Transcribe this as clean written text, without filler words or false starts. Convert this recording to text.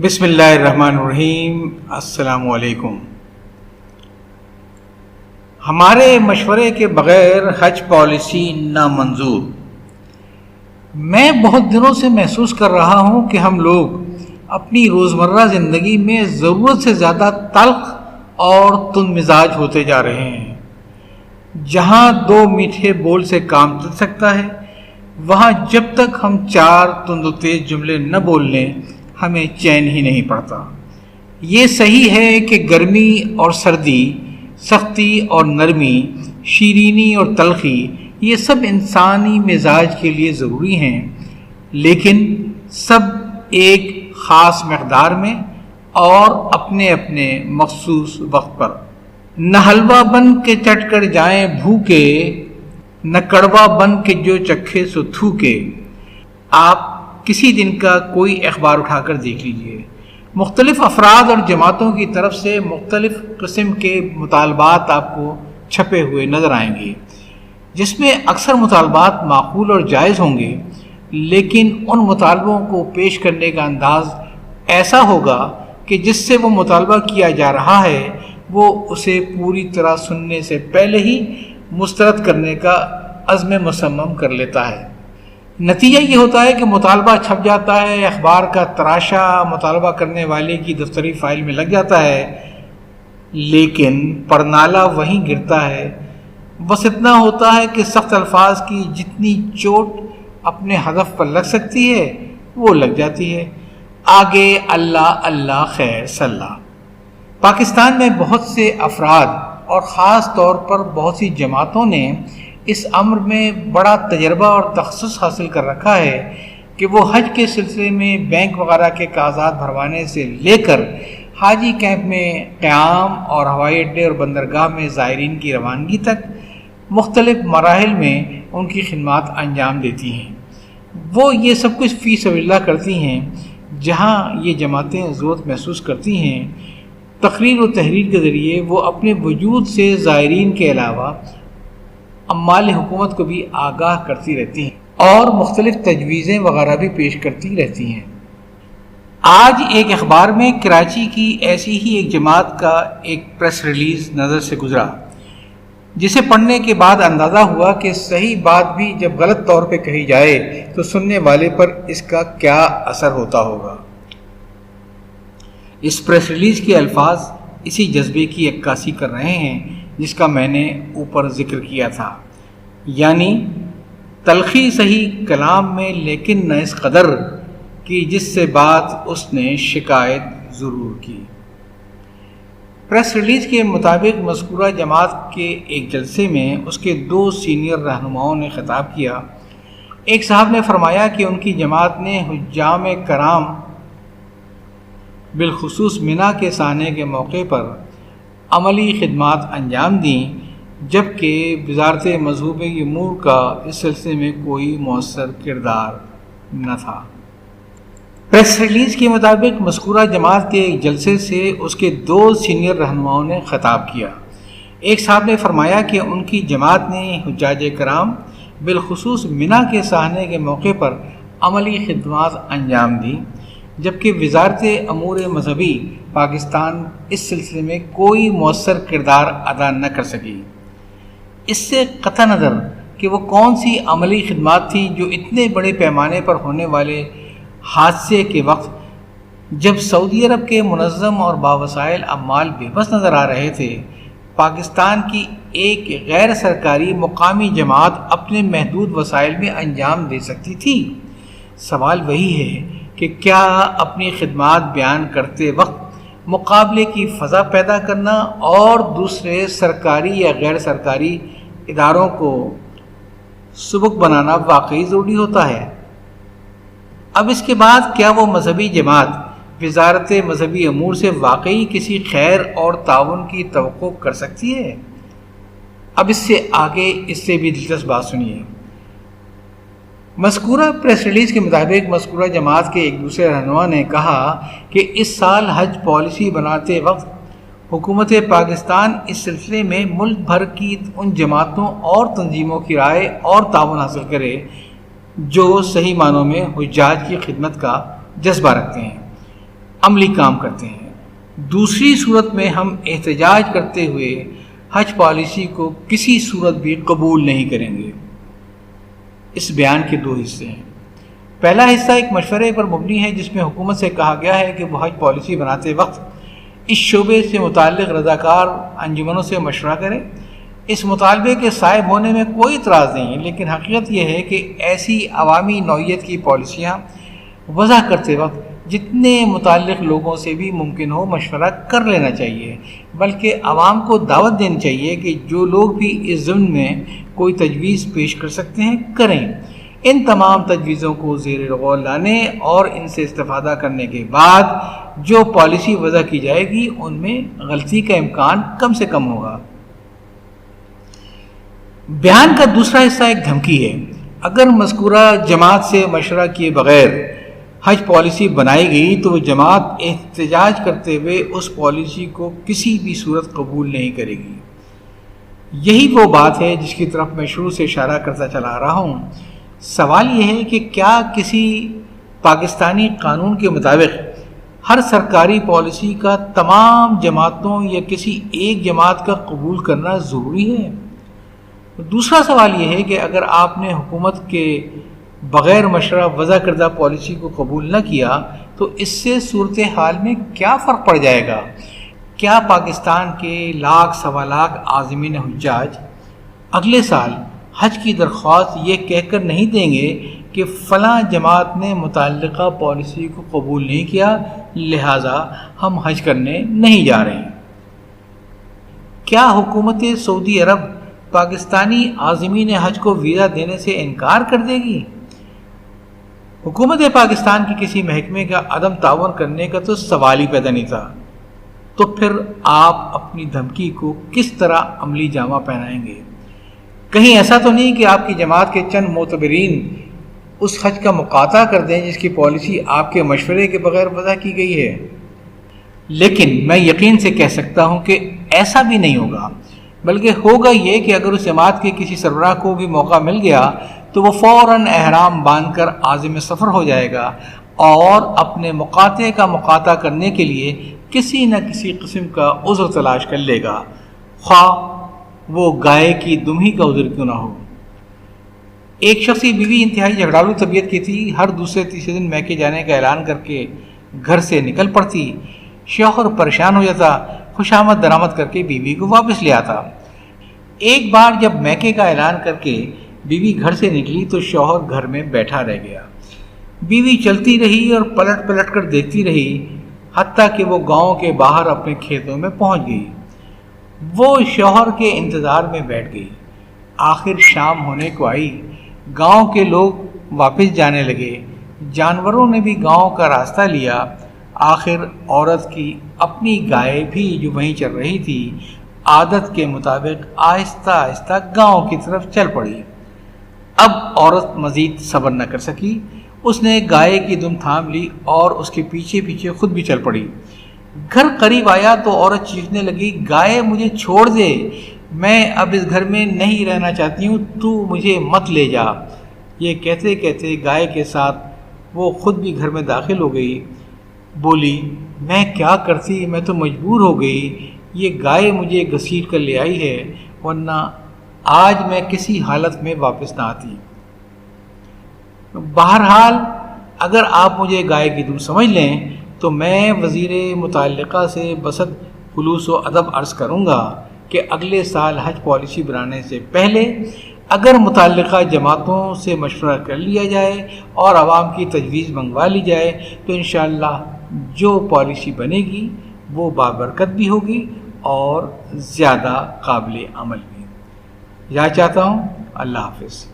بسم اللہ الرحمن الرحیم۔ السلام علیکم۔ ہمارے مشورے کے بغیر حج پالیسی نامنظور۔ میں بہت دنوں سے محسوس کر رہا ہوں کہ ہم لوگ اپنی روزمرہ زندگی میں ضرورت سے زیادہ تلخ اور تند مزاج ہوتے جا رہے ہیں۔ جہاں دو میٹھے بول سے کام چل سکتا ہے، وہاں جب تک ہم چار تند و تیز جملے نہ بول لیں ہمیں چین ہی نہیں پڑتا۔ یہ صحیح ہے کہ گرمی اور سردی، سختی اور نرمی، شیرینی اور تلخی، یہ سب انسانی مزاج کے لیے ضروری ہیں، لیکن سب ایک خاص مقدار میں اور اپنے اپنے مخصوص وقت پر۔ نہ حلوہ بن کے چٹ کر جائیں بھوکے، نہ کڑوا بن کے جو چکھے سو تھوکے۔ آپ کسی دن کا کوئی اخبار اٹھا کر دیکھ لیجئے، مختلف افراد اور جماعتوں کی طرف سے مختلف قسم کے مطالبات آپ کو چھپے ہوئے نظر آئیں گے، جس میں اکثر مطالبات معقول اور جائز ہوں گے، لیکن ان مطالبوں کو پیش کرنے کا انداز ایسا ہوگا کہ جس سے وہ مطالبہ کیا جا رہا ہے وہ اسے پوری طرح سننے سے پہلے ہی مسترد کرنے کا عزم مصمم کر لیتا ہے۔ نتیجہ یہ ہوتا ہے کہ مطالبہ چھپ جاتا ہے، اخبار کا تراشا مطالبہ کرنے والے کی دفتری فائل میں لگ جاتا ہے، لیکن پرنالہ وہیں گرتا ہے۔ بس اتنا ہوتا ہے کہ سخت الفاظ کی جتنی چوٹ اپنے ہدف پر لگ سکتی ہے وہ لگ جاتی ہے، آگے اللہ اللہ خیر صلی۔ پاکستان میں بہت سے افراد اور خاص طور پر بہت سی جماعتوں نے اس امر میں بڑا تجربہ اور تخصص حاصل کر رکھا ہے کہ وہ حج کے سلسلے میں بینک وغیرہ کے کاغذات بھروانے سے لے کر حاجی کیمپ میں قیام اور ہوائی اڈے اور بندرگاہ میں زائرین کی روانگی تک مختلف مراحل میں ان کی خدمات انجام دیتی ہیں۔ وہ یہ سب کچھ فی سبیل اللہ کرتی ہیں۔ جہاں یہ جماعتیں ضرورت محسوس کرتی ہیں، تقریر و تحریر کے ذریعے وہ اپنے وجود سے زائرین کے علاوہ عمال حکومت کو بھی آگاہ کرتی رہتی ہیں اور مختلف تجویزیں وغیرہ بھی پیش کرتی رہتی ہیں۔ آج ایک اخبار میں کراچی کی ایسی ہی ایک جماعت کا ایک پریس ریلیز نظر سے گزرا، جسے پڑھنے کے بعد اندازہ ہوا کہ صحیح بات بھی جب غلط طور پہ کہی جائے تو سننے والے پر اس کا کیا اثر ہوتا ہوگا۔ اس پریس ریلیز کے الفاظ اسی جذبے کی عکاسی کر رہے ہیں جس کا میں نے اوپر ذکر کیا تھا، یعنی تلخی صحیح کلام میں، لیکن نہ اس قدر کہ جس سے بات اس نے شکایت ضرور کی۔ پریس ریلیز کے مطابق مذکورہ جماعت کے ایک جلسے میں اس کے دو سینئر رہنماؤں نے خطاب کیا۔ ایک صاحب نے فرمایا کہ ان کی جماعت نے حجام کرام بالخصوص منا کے سانے کے موقع پر عملی خدمات انجام دیں، جبکہ وزارت مذہبی امور کا اس سلسلے میں کوئی مؤثر کردار نہ تھا۔ پریس ریلیز کے مطابق مذکورہ جماعت کے ایک جلسے سے اس کے دو سینئر رہنماؤں نے خطاب کیا۔ ایک صاحب نے فرمایا کہ ان کی جماعت نے حجاج کرام بالخصوص منا کے سانے کے موقع پر عملی خدمات انجام دیں، جبکہ وزارت امور مذہبی پاکستان اس سلسلے میں کوئی مؤثر کردار ادا نہ کر سکی۔ اس سے قطع نظر کہ وہ کون سی عملی خدمات تھیں جو اتنے بڑے پیمانے پر ہونے والے حادثے کے وقت، جب سعودی عرب کے منظم اور باوسائل عمال بے بس نظر آ رہے تھے، پاکستان کی ایک غیر سرکاری مقامی جماعت اپنے محدود وسائل میں انجام دے سکتی تھی۔ سوال وہی ہے کہ کیا اپنی خدمات بیان کرتے وقت مقابلے کی فضا پیدا کرنا اور دوسرے سرکاری یا غیر سرکاری اداروں کو سبک بنانا واقعی ضروری ہوتا ہے؟ اب اس کے بعد کیا وہ مذہبی جماعت وزارت مذہبی امور سے واقعی کسی خیر اور تعاون کی توقع کر سکتی ہے؟ اب اس سے آگے اس سے بھی دلچسپ بات سنیے۔ مذکورہ پریس ریلیز کے مطابق مذکورہ جماعت کے ایک دوسرے رہنما نے کہا کہ اس سال حج پالیسی بناتے وقت حکومت پاکستان اس سلسلے میں ملک بھر کی ان جماعتوں اور تنظیموں کی رائے اور تعاون حاصل کرے جو صحیح معنوں میں حجاج کی خدمت کا جذبہ رکھتے ہیں۔ عملی کام کرتے ہیں، دوسری صورت میں ہم احتجاج کرتے ہوئے حج پالیسی کو کسی صورت بھی قبول نہیں کریں گے۔ اس بیان کے دو حصے ہیں۔ پہلا حصہ ایک مشورے پر مبنی ہے جس میں حکومت سے کہا گیا ہے کہ وہ حج پالیسی بناتے وقت اس شعبے سے متعلق رضاکار انجمنوں سے مشورہ کرے۔ اس مطالبے کے صائب ہونے میں کوئی اعتراض نہیں ہے، لیکن حقیقت یہ ہے کہ ایسی عوامی نوعیت کی پالیسیاں وضع کرتے وقت جتنے متعلق لوگوں سے بھی ممکن ہو مشورہ کر لینا چاہیے، بلکہ عوام کو دعوت دینی چاہیے کہ جو لوگ بھی اس ضمن میں کوئی تجویز پیش کر سکتے ہیں کریں۔ ان تمام تجویزوں کو زیر غور لانے اور ان سے استفادہ کرنے کے بعد جو پالیسی وضع کی جائے گی ان میں غلطی کا امکان کم سے کم ہوگا۔ بیان کا دوسرا حصہ ایک دھمکی ہے۔ اگر مذکورہ جماعت سے مشورہ کیے بغیر حج پالیسی بنائی گئی تو وہ جماعت احتجاج کرتے ہوئے اس پالیسی کو کسی بھی صورت قبول نہیں کرے گی۔ یہی وہ بات ہے جس کی طرف میں شروع سے اشارہ کرتا چلا آ رہا ہوں۔ سوال یہ ہے کہ کیا کسی پاکستانی قانون کے مطابق ہر سرکاری پالیسی کا تمام جماعتوں یا کسی ایک جماعت کا قبول کرنا ضروری ہے؟ دوسرا سوال یہ ہے کہ اگر آپ نے حکومت کے بغیر مشورہ وضع کردہ پالیسی کو قبول نہ کیا تو اس سے صورتحال میں کیا فرق پڑ جائے گا؟ کیا پاکستان کے لاکھ سوا لاکھ عازمین حجاج اگلے سال حج کی درخواست یہ کہہ کر نہیں دیں گے کہ فلاں جماعت نے متعلقہ پالیسی کو قبول نہیں کیا لہٰذا ہم حج کرنے نہیں جا رہے ہیں؟ کیا حکومت سعودی عرب پاکستانی عازمین حج کو ویزا دینے سے انکار کر دے گی؟ حکومت پاکستان کے کسی محکمے کا عدم تعاون کرنے کا تو سوال ہی پیدا نہیں تھا، تو پھر آپ اپنی دھمکی کو کس طرح عملی جامہ پہنائیں گے؟ کہیں ایسا تو نہیں کہ آپ کی جماعت کے چند معتبرین اس حج کا مقاطع کر دیں جس کی پالیسی آپ کے مشورے کے بغیر وضع کی گئی ہے؟ لیکن میں یقین سے کہہ سکتا ہوں کہ ایسا بھی نہیں ہوگا، بلکہ ہوگا یہ کہ اگر اس جماعت کے کسی سربراہ کو بھی موقع مل گیا تو وہ فوراً احرام باندھ کر عازم سفر ہو جائے گا اور اپنے مقاطعے کا مقاطع کرنے کے لیے کسی نہ کسی قسم کا عذر تلاش کر لے گا، خواہ وہ گائے کی دم ہی کا عذر کیوں نہ ہو۔ ایک شخصی بیوی انتہائی جھگڑالو طبیعت کی تھی، ہر دوسرے تیسرے دن میکے جانے کا اعلان کر کے گھر سے نکل پڑتی، شوہر پریشان ہو جاتا، خوشامد درآمد کر کے بیوی کو واپس لے آتا۔ ایک بار جب میکے کا اعلان کر کے بیوی گھر سے نکلی تو شوہر گھر میں بیٹھا رہ گیا۔ بیوی چلتی رہی اور پلٹ پلٹ کر دیکھتی رہی حتیٰ کہ وہ گاؤں کے باہر اپنے کھیتوں میں پہنچ گئی۔ وہ شوہر کے انتظار میں بیٹھ گئی۔ آخر شام ہونے کو آئی، گاؤں کے لوگ واپس جانے لگے، جانوروں نے بھی گاؤں کا راستہ لیا۔ آخر عورت کی اپنی گائے بھی جو وہیں چل رہی تھی عادت کے مطابق آہستہ آہستہ گاؤں کی طرف چل پڑی۔ اب عورت مزید صبر نہ کر سکی، اس نے گائے کی دم تھام لی اور اس کے پیچھے پیچھے خود بھی چل پڑی۔ گھر قریب آیا تو عورت چیخنے لگی، گائے مجھے چھوڑ دے، میں اب اس گھر میں نہیں رہنا چاہتی ہوں، تو مجھے مت لے جا۔ یہ کہتے کہتے گائے کے ساتھ وہ خود بھی گھر میں داخل ہو گئی۔ بولی، میں کیا کرتی، میں تو مجبور ہو گئی، یہ گائے مجھے گھسیٹ کر لے آئی ہے، ورنہ آج میں کسی حالت میں واپس نہ آتی۔ بہرحال اگر آپ مجھے گائے کی دم سمجھ لیں تو میں وزیر متعلقہ سے بسط خلوص و ادب عرض کروں گا کہ اگلے سال حج پالیسی بنانے سے پہلے اگر متعلقہ جماعتوں سے مشورہ کر لیا جائے اور عوام کی تجویز منگوا لی جائے تو انشاءاللہ جو پالیسی بنے گی وہ بابرکت بھی ہوگی اور زیادہ قابل عمل بھی۔ یاد چاہتا ہوں۔ اللہ حافظ۔